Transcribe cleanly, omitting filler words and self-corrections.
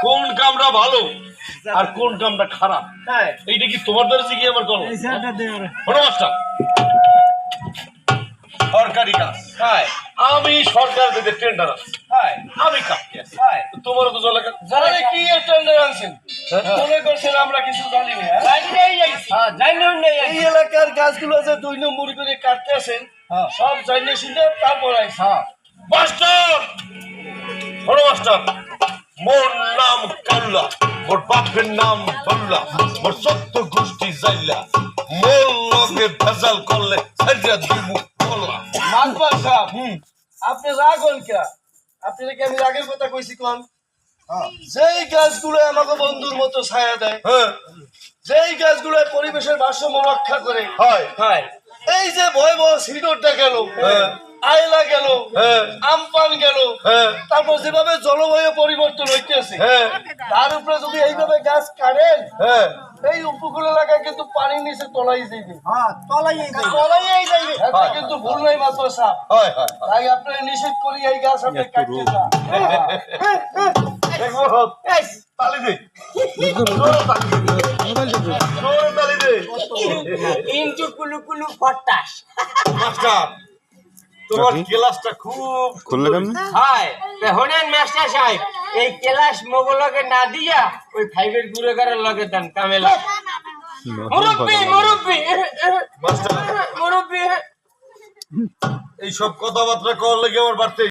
কোন কামটা ভালো আর কোন কামটা খারাপ এইটা কি তোমার দ্বারা শিখিয়ে আমার করো মাস্টার সরকারি কাজ আমি সরকার থেকে টেন্ডার আছি আমি কাটতে আছি তোমার তো জলে কি টেন্ডার আনছেন মনে করছেন আমরা কিছু জানি না এই এলাকার গাছগুলো যে 2 নম্বর করে কাটতে আছেন সব জানিয়ে শুনে তারপর আইসা মাস্টার বড় মাস্টার মোর নাম কাল্লা মোর বাপের নাম বল্লা মোর সত্য গোষ্ঠী জাইলা মোর লগে ভেজাল করলে সাইজা দিমু বল্লা মানপাল সাহেব আপনি রাগ হন কে আপনি কি আমি রাগের কথা কইছি কোন যেই গাছগুলো আমাকে বন্ধুর মতো ছায়া দেয় যেই গাছগুলো পরিবেশের ভারসাম্য রক্ষা করে এই যে ভয়াবহ সিডরটা গেল আয়লা গেল আমপান গেল তারপর যেভাবে জলবায়ু পরিবর্তন হইতেছে তার উপরে যদি এইভাবে গাছ কাটেন এই উপকূল এলাকায় কিন্তু পানির নিচে তলাই যাইবে তলাই যাইবে কিন্তু ভুল নাই মাত্র সাপ তাই আপনারা নিষেধ করি এই গাছ আপনি কাটতে চান তালি দে তালি দে ইনটু কুলু কুলু ফটাস মাস্টার তোমার ক্লাসটা খুব খুললে কেন হাই হনেন মাস্টার সাহেব এই ক্লাস মোগলকে না দিয়া ওই 5 এর গুরেগারের লগে দেন কামেলা মুরব্বি মাস্টার মুরব্বি এই সব কথাবার্তা কর লাগে আমার বাড়তে